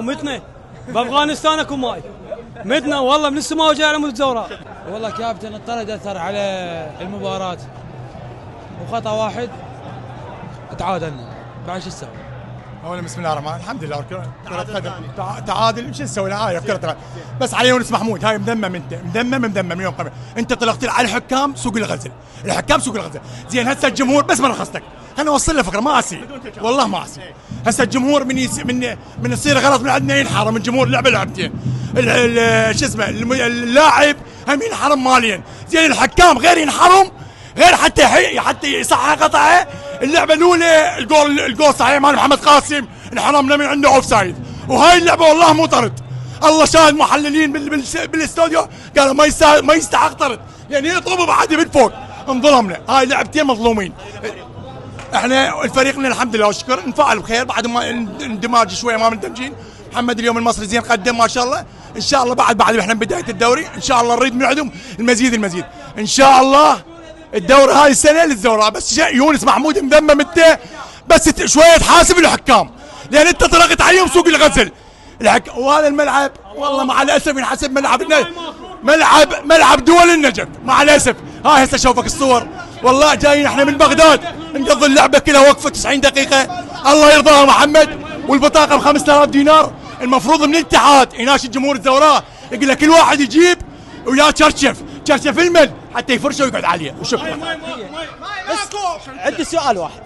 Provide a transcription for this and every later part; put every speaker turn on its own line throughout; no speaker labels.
متنا بافغانستان اكو ماي متنا والله من السماء وجاي على مود الزوراء.
والله كابتن الطرد اثر على المباراه وخطا واحد تعادلنا بعد شو نسوي؟
اولا بسم الله الرحمن الحمد لله كرة قدم تعادل شو نسوي هاي كرة قدم بس على يونس محمود هاي مذمم انت مذمم يوم قبل انت طلقت على الحكام سوق الغزل الحكام سوق الغزل زين هسه الجمهور بس ما رخصتك خليني اوصل له فكره ما اسي والله ما اسي هسه الجمهور من يصير غلط من عندنا ينحرم الجمهور لعبه لعبتين شو اسمه اللاعب هم ينحرم ماليا زين الحكام غير ينحرم غير حتى يصحح قطعه اللعبه الاولى الجول صحيح مال محمد قاسم انحرمنا من عنده اوف سايد وهاي اللعبه والله مو طرد الله شاهد محللين بالاستوديو قالوا ما يستحق طرد يعني يطلبوا بعد من فوق انظلمنا هاي لعبتين مظلومين احنا الفريقنا الحمد لله والشكر انفعل بخير بعد ما اندماج شويه ما مندمجين محمد اليوم المصري زين قدم ما شاء الله ان شاء الله بعد احنا بدايه الدوري ان شاء الله نريد من عندهم المزيد ان شاء الله الدوري هاي السنه للزوراء بس يونس محمود مذمم انت بس شويه تحاسب الحكام لان انت طلقت عليهم سوق الغزل وهذا الملعب والله مع الاسف ينحسب ملعب دول النجف مع الاسف هاي هسه شوفك الصور والله جايين احنا من بغداد نقضي اللعبه كلها وقفه 90 دقيقه الله يرضاها محمد والبطاقه ب 5000 دينار المفروض من الاتحاد يناشد جمهور الزوراء يقول لك كل واحد يجيب ويا تشرشف المل حتى يفرشه ويقعد عليه وشكرا.
بس عندي سؤال واحد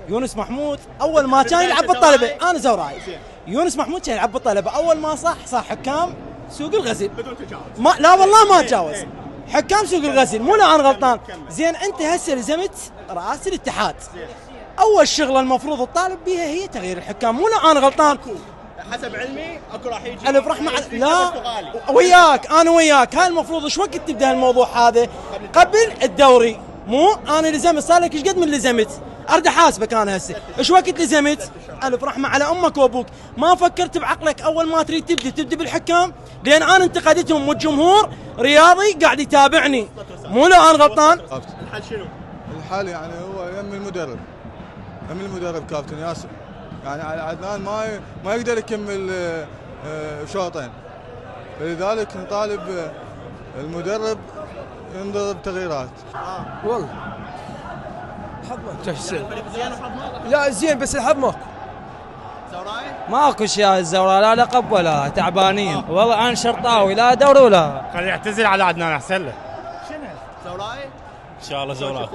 يونس محمود اول ما كان يلعب بالطلبه انا زوراي يونس محمود كان يلعب بالطلبه اول ما صح حكام سوق الغزل لا والله ما تجاوز حكام سوق الغزل مو انا غلطان زين انت هسه لزمت راس الاتحاد اول شغله المفروض الطالب بيها هي تغيير الحكام مو انا غلطان
حسب علمي اكو راح يجي
الف رحمه لا انا وياك هاي المفروض ايش وقت تبدا الموضوع هذا قبل الدوري مو انا لزمت صار لك ايش قد من لزمت ارد احاسبك انا هسه ايش وقت لزمت الف رحمه على امك وابوك ما فكرت بعقلك اول ما تريد تبدا بالحكام لان انا انتقدتهم والجمهور رياضي قاعد يتابعني مو انا غلطان
الحل شنو
الحل يعني هو يم المدرب كابتن ياسر يعني عدنان ما يقدر يكمل شوطين فلذلك نطالب المدرب ينظر بتغييرات.
والله لا زين بس الحظ ماكو
ماكو شيء الزوراء لا لقب ولا تعبانين والله انا شرطاوي لا دوري ولا
خليه يعتزل على عدنان احسن له.
شنو زوراي
ان شاء الله زوراء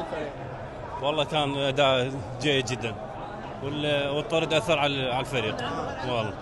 والله كان اداء جيد جدا والطرد اثر على الفريق والله.